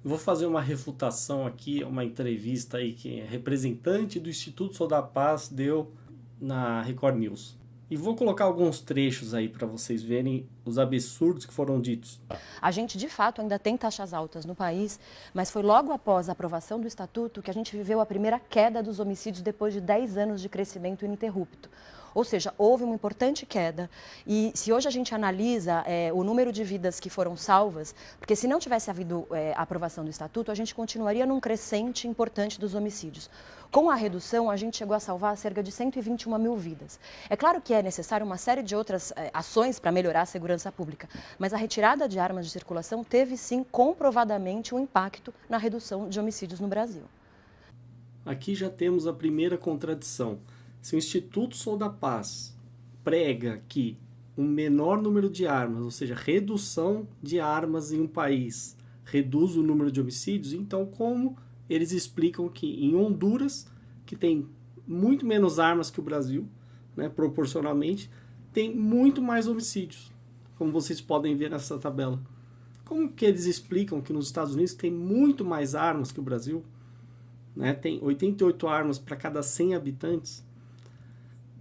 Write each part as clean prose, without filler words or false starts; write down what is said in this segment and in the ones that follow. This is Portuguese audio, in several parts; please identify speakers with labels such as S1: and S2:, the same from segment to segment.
S1: Vou fazer uma refutação aqui, uma entrevista aí que é representante do Instituto Sou da Paz deu na Record News. E vou colocar alguns trechos aí para vocês verem os absurdos que foram ditos.
S2: A gente, de fato, ainda tem taxas altas no país, mas foi logo após a aprovação do Estatuto que a gente viveu a primeira queda dos homicídios depois de 10 anos de crescimento ininterrupto. Ou seja, houve uma importante queda e se hoje a gente analisa o número de vidas que foram salvas, porque se não tivesse havido a aprovação do Estatuto, a gente continuaria num crescente importante dos homicídios. Com a redução, a gente chegou a salvar cerca de 121 mil vidas. É claro que é necessário uma série de outras ações para melhorar a segurança pública, mas a retirada de armas de circulação teve sim comprovadamente um impacto na redução de homicídios no Brasil.
S1: Aqui já temos a primeira contradição. Se o Instituto Sou da Paz prega que um menor número de armas, ou seja, redução de armas em um país, reduz o número de homicídios, então como eles explicam que em Honduras, que tem muito menos armas que o Brasil, né, proporcionalmente, tem muito mais homicídios, como vocês podem ver nessa tabela. Como que eles explicam que nos Estados Unidos tem muito mais armas que o Brasil? Né, tem 88 armas para cada 100 habitantes.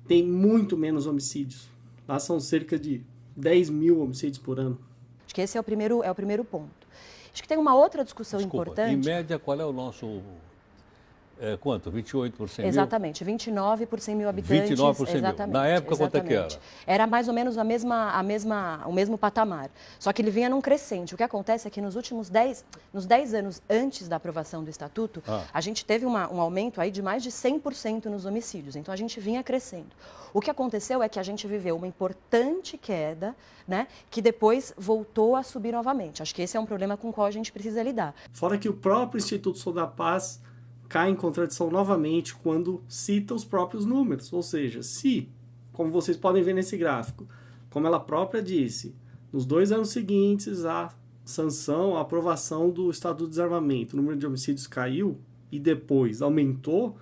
S1: Tem muito menos homicídios. Lá são cerca de 10 mil homicídios por ano.
S2: Acho que esse é o primeiro ponto. Acho que tem uma outra discussão importante.
S3: Em média, qual é o nosso... quanto? 28 por 100 mil?
S2: Exatamente, 29 por 100 mil habitantes.
S3: 29 por 100 mil.
S2: Exatamente,
S3: Na época, quanto é que era?
S2: Era mais ou menos o mesmo patamar. Só que ele vinha num crescente. O que acontece é que nos 10 anos antes da aprovação do Estatuto, a gente teve um aumento aí de mais de 100% nos homicídios. Então, a gente vinha crescendo. O que aconteceu é que a gente viveu uma importante queda, né, que depois voltou a subir novamente. Acho que esse é um problema com o qual a gente precisa lidar.
S1: Fora que o próprio Instituto Sou da Paz cai em contradição novamente quando cita os próprios números. Ou seja, se, como vocês podem ver nesse gráfico, como ela própria disse, nos 2 anos seguintes a sanção, a aprovação do Estatuto de Desarmamento, o número de homicídios caiu e depois aumentou,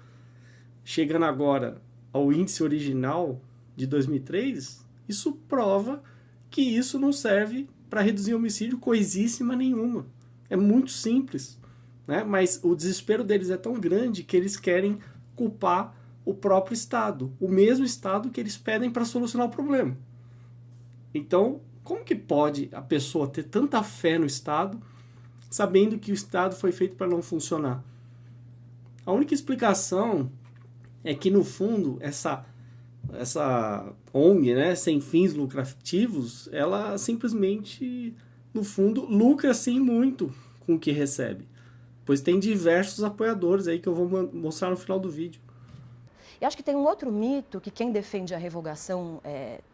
S1: chegando agora ao índice original de 2003, isso prova que isso não serve para reduzir homicídio coisíssima nenhuma. É muito simples. Né? Mas o desespero deles é tão grande que eles querem culpar o próprio Estado, o mesmo Estado que eles pedem para solucionar o problema. Então, como que pode a pessoa ter tanta fé no Estado, sabendo que o Estado foi feito para não funcionar? A única explicação é que, no fundo, essa ONG, né, sem fins lucrativos, ela simplesmente, no fundo, lucra sim muito com o que recebe. Pois tem diversos apoiadores aí que eu vou mostrar no final do vídeo.
S2: E acho que tem um outro mito que quem defende a revogação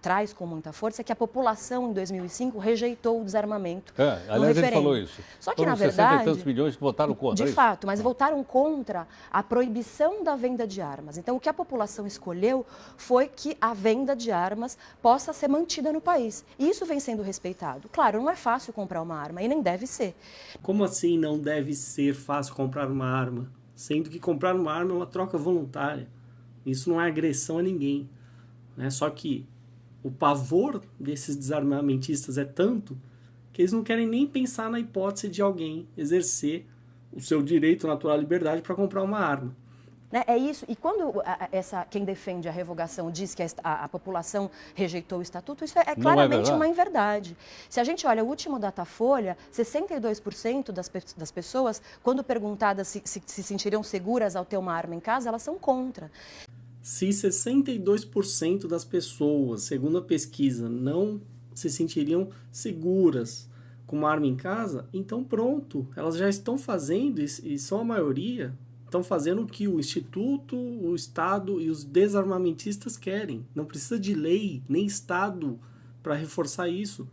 S2: traz com muita força, é que a população em 2005 rejeitou o desarmamento.
S3: Aliás, ele falou isso.
S2: Só que, na verdade,
S3: 60 e tantos milhões que votaram contra.
S2: De fato, mas votaram contra a proibição da venda de armas. Então, o que a população escolheu foi que a venda de armas possa ser mantida no país. E isso vem sendo respeitado. Claro, não é fácil comprar uma arma e nem deve ser.
S1: Como assim não deve ser fácil comprar uma arma? Sendo que comprar uma arma é uma troca voluntária. Isso não é agressão a ninguém. Né? Só que o pavor desses desarmamentistas é tanto que eles não querem nem pensar na hipótese de alguém exercer o seu direito natural à liberdade para comprar uma arma.
S2: É isso. E quando quem defende a revogação diz que a população rejeitou o Estatuto, isso é claramente uma inverdade. Se a gente olha o último Datafolha, 62% das pessoas, quando perguntadas se sentiriam seguras ao ter uma arma em casa, elas são contra.
S1: Se 62% das pessoas, segundo a pesquisa, não se sentiriam seguras com uma arma em casa, então pronto, elas já estão fazendo, e são a maioria, estão fazendo o que o Instituto, o Estado e os desarmamentistas querem. Não precisa de lei, nem Estado para reforçar isso.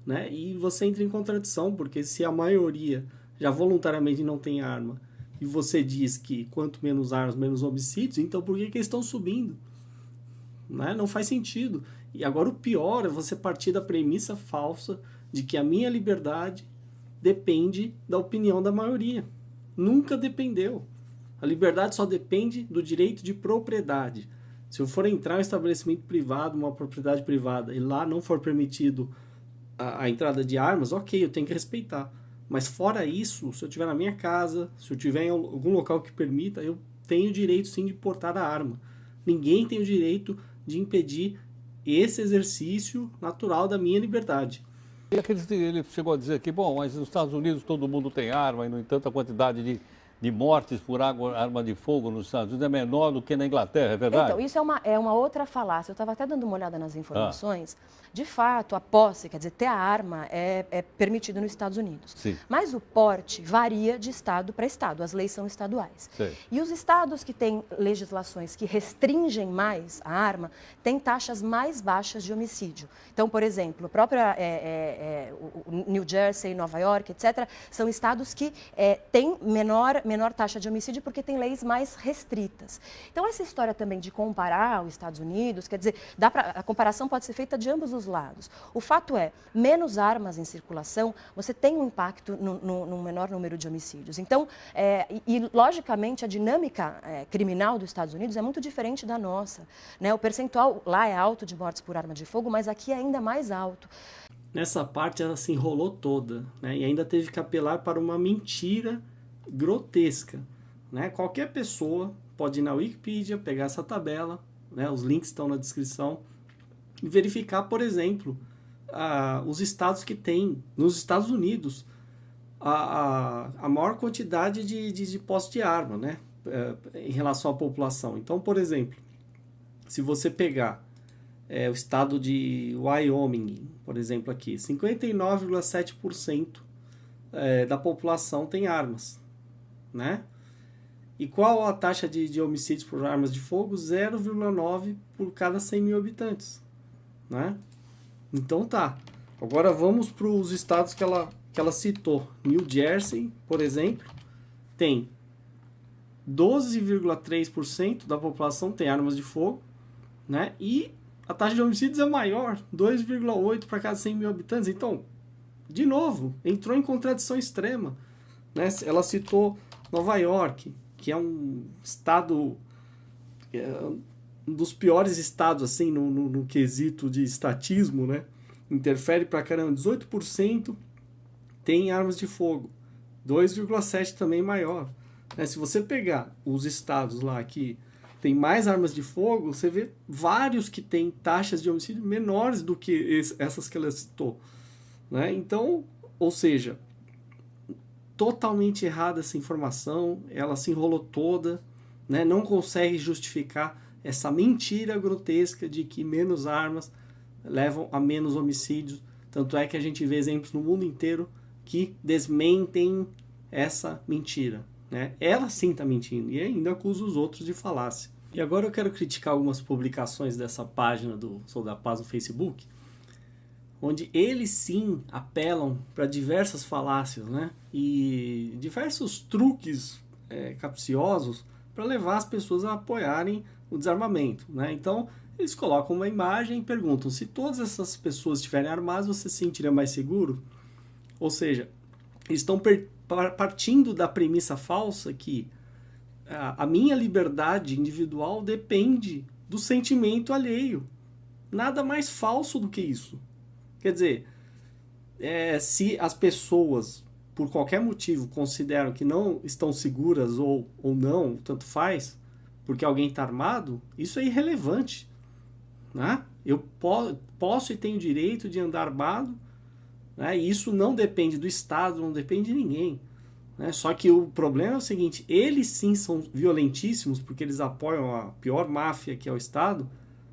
S1: Né? E você entra em contradição, porque se a maioria já voluntariamente não tem arma, e você diz que quanto menos armas, menos homicídios, então por que eles estão subindo? Né? Não faz sentido. E agora o pior é você partir da premissa falsa de que a minha liberdade depende da opinião da maioria. Nunca dependeu. A liberdade só depende do direito de propriedade. Se eu for entrar em um estabelecimento privado, uma propriedade privada, e lá não for permitido a entrada de armas, ok, eu tenho que respeitar. Mas fora isso, se eu estiver na minha casa, se eu estiver em algum local que permita, eu tenho direito sim de portar a arma. Ninguém tem o direito de impedir esse exercício natural da minha liberdade.
S3: E ele chegou a dizer que, bom, mas nos Estados Unidos todo mundo tem arma e, no entanto, a quantidade de mortes por arma de fogo nos Estados Unidos é menor do que na Inglaterra, é verdade?
S2: Então, isso é uma outra falácia. Eu estava até dando uma olhada nas informações. De fato, a posse, quer dizer, ter a arma é permitido nos Estados Unidos.
S3: Sim.
S2: Mas o porte varia de estado para estado. As leis são estaduais.
S3: Sim.
S2: E os estados que têm legislações que restringem mais a arma têm taxas mais baixas de homicídio. Então, por exemplo, a própria o New Jersey, Nova York, etc., são estados que têm menor taxa de homicídio porque têm leis mais restritas. Então, essa história também de comparar os Estados Unidos, quer dizer, a comparação pode ser feita de ambos os lados. O fato é, menos armas em circulação, você tem um impacto no menor número de homicídios. Então, logicamente, a dinâmica criminal dos Estados Unidos é muito diferente da nossa, né? O percentual lá é alto de mortes por arma de fogo, mas aqui é ainda mais alto.
S1: Nessa parte ela se enrolou toda, né? E ainda teve que apelar para uma mentira grotesca, né? Qualquer pessoa pode ir na Wikipedia, pegar essa tabela, né? Os links estão na descrição, e verificar, por exemplo, os estados que têm, nos Estados Unidos, a maior quantidade de posse de arma, né? Em relação à população. Então, por exemplo, se você pegar o estado de Wyoming, por exemplo, aqui, 59,7% da população tem armas, né? E qual a taxa de homicídios por armas de fogo? 0,9 por cada 100 mil habitantes, né? Então tá. Agora vamos para os estados que ela citou. New Jersey, por exemplo, tem 12,3% da população tem armas de fogo, né? E a taxa de homicídios é maior, 2,8 para cada 100 mil habitantes. Então, de novo, entrou em contradição extrema, né? Ela citou Nova York, que é um estado, um dos piores estados assim, no quesito de estatismo, né? Interfere pra caramba, 18% tem armas de fogo, 2,7% também maior. Se você pegar os estados lá que tem mais armas de fogo, você vê vários que têm taxas de homicídio menores do que essas que ela citou, né? Então, ou seja, totalmente errada essa informação, ela se enrolou toda, né? Não consegue justificar essa mentira grotesca de que menos armas levam a menos homicídios. Tanto é que a gente vê exemplos no mundo inteiro que desmentem essa mentira, né? Ela sim está mentindo e ainda acusa os outros de falácia. E agora eu quero criticar algumas publicações dessa página do Sou da Paz no Facebook, onde eles sim apelam para diversas falácias, né? E diversos truques capciosos para levar as pessoas a apoiarem o desarmamento, né? Então, eles colocam uma imagem e perguntam: se todas essas pessoas estiverem armadas, você se sentiria mais seguro? Ou seja, eles estão partindo da premissa falsa que a minha liberdade individual depende do sentimento alheio. Nada mais falso do que isso. Quer dizer, se as pessoas, por qualquer motivo, consideram que não estão seguras ou não, tanto faz, porque alguém está armado, isso é irrelevante, né? Eu posso e tenho direito de andar armado, né? E isso não depende do Estado, não depende de ninguém, né? Só que o problema é o seguinte: eles sim são violentíssimos, porque eles apoiam a pior máfia, que é o Estado,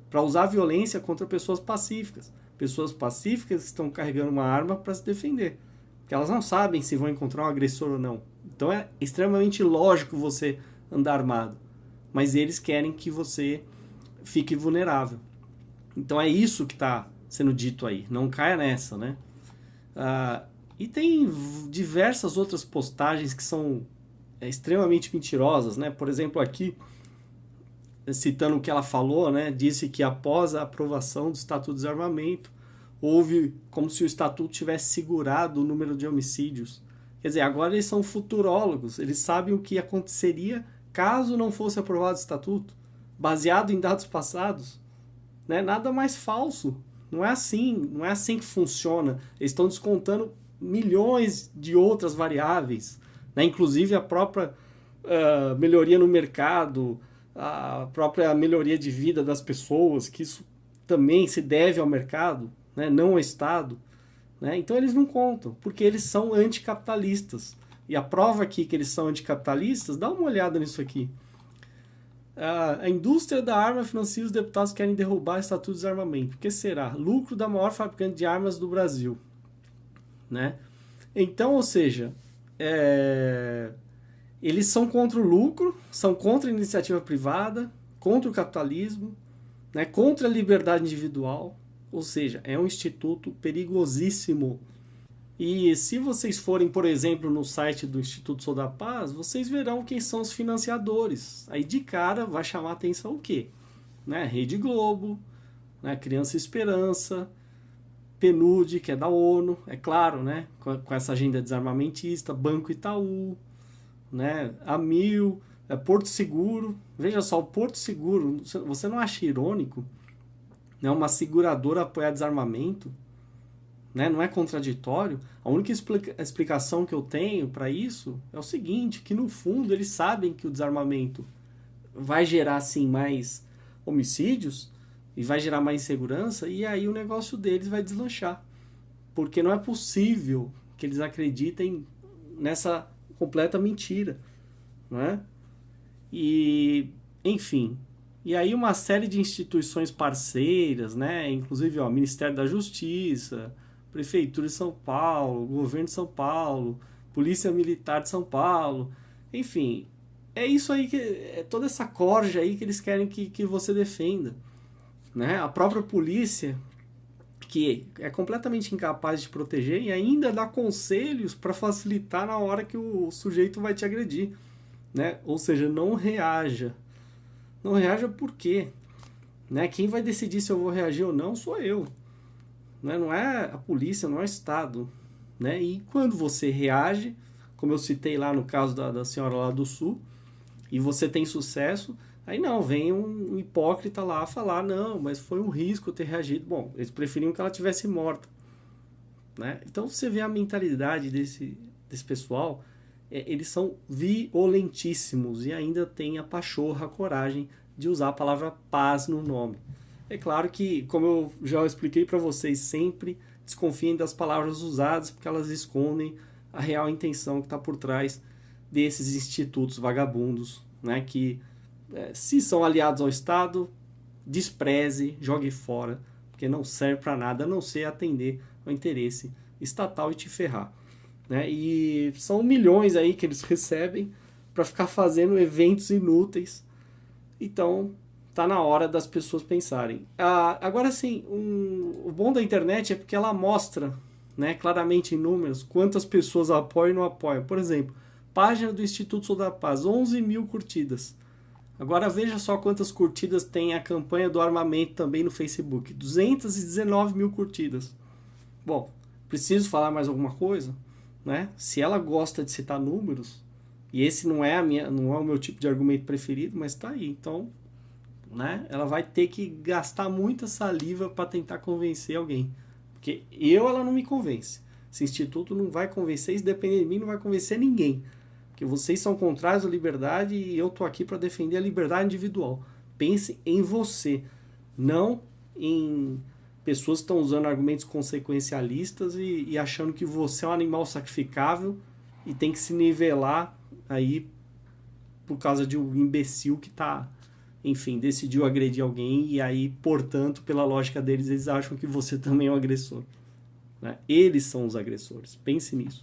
S1: para usar violência contra pessoas pacíficas. Pessoas pacíficas que estão carregando uma arma para se defender, porque elas não sabem se vão encontrar um agressor ou não. Então é extremamente lógico você andar armado, mas eles querem que você fique vulnerável. Então é isso que está sendo dito aí, não caia nessa, né? E tem diversas outras postagens que são extremamente mentirosas, né? Por exemplo, aqui, citando o que ela falou, né? Disse que após a aprovação do Estatuto de Desarmamento, houve como se o Estatuto tivesse segurado o número de homicídios. Quer dizer, agora eles são futurólogos, eles sabem o que aconteceria caso não fosse aprovado o Estatuto, baseado em dados passados, né? Nada mais falso. Não é assim que funciona. Eles estão descontando milhões de outras variáveis, né? Inclusive a própria melhoria no mercado, a própria melhoria de vida das pessoas, que isso também se deve ao mercado, né? Não ao Estado. Né? Então eles não contam, porque eles são anticapitalistas. E a prova aqui que eles são anticapitalistas, dá uma olhada nisso aqui. A indústria da arma financia os deputados que querem derrubar o Estatuto de Desarmamento. O que será? Lucro da maior fabricante de armas do Brasil. Né? Então, ou seja, eles são contra o lucro, são contra a iniciativa privada, contra o capitalismo, né? Contra a liberdade individual. Ou seja, é um instituto perigosíssimo. E se vocês forem, por exemplo, no site do Instituto Sou da Paz, vocês verão quem são os financiadores. Aí de cara vai chamar a atenção o quê? Né? Rede Globo, né? Criança Esperança, PNUD, que é da ONU, é claro, né? Com essa agenda desarmamentista, Banco Itaú, né? Amil, Porto Seguro. Veja só, o Porto Seguro, você não acha irônico? Né? Uma seguradora apoiar desarmamento? Né? Não é contraditório? A única explicação que eu tenho para isso é o seguinte, que no fundo eles sabem que o desarmamento vai gerar sim mais homicídios e vai gerar mais insegurança, e aí o negócio deles vai deslanchar. Porque não é possível que eles acreditem nessa completa mentira. Né? E, enfim... E aí uma série de instituições parceiras, né? Inclusive o Ministério da Justiça, Prefeitura de São Paulo, Governo de São Paulo, Polícia Militar de São Paulo, enfim, é isso aí, é toda essa corja aí que eles querem que você defenda. Né? A própria polícia, que é completamente incapaz de proteger e ainda dá conselhos para facilitar na hora que o sujeito vai te agredir. Né? Ou seja, não reaja. Não reaja por quê? Né? Quem vai decidir se eu vou reagir ou não sou eu. Né? Não é a polícia, não é o Estado. Né? E quando você reage, como eu citei lá no caso da senhora lá do Sul, e você tem sucesso, aí não, vem um hipócrita lá falar, não, mas foi um risco eu ter reagido. Bom, eles preferiam que ela tivesse morta. Né? Então você vê a mentalidade desse pessoal, eles são violentíssimos e ainda tem a pachorra, a coragem de usar a palavra paz no nome. É claro que, como eu já expliquei para vocês, sempre desconfiem das palavras usadas, porque elas escondem a real intenção que está por trás desses institutos vagabundos, né, que, se são aliados ao Estado, despreze, jogue fora, porque não serve para nada, a não ser atender ao interesse estatal e te ferrar. Né? E são milhões aí que eles recebem para ficar fazendo eventos inúteis. Então, tá na hora das pessoas pensarem. Agora sim, o bom da internet é porque ela mostra, né, claramente em números quantas pessoas apoiam e não apoiam. Por exemplo, página do Instituto Sou da Paz, 11 mil curtidas. Agora veja só quantas curtidas tem a campanha do armamento também no Facebook. 219 mil curtidas. Bom, preciso falar mais alguma coisa? Né? Se ela gosta de citar números, e esse não é o meu tipo de argumento preferido, mas está aí. Então, né, ela vai ter que gastar muita saliva para tentar convencer alguém. Porque ela não me convence. Esse instituto não vai convencer, se depender de mim, não vai convencer ninguém. Porque vocês são contrários à liberdade e eu estou aqui para defender a liberdade individual. Pense em você, não em pessoas que estão usando argumentos consequencialistas e achando que você é um animal sacrificável e tem que se nivelar aí por causa de um imbecil que enfim, decidiu agredir alguém e aí, portanto, pela lógica deles, eles acham que você também é um agressor. Né? Eles são os agressores. Pense nisso.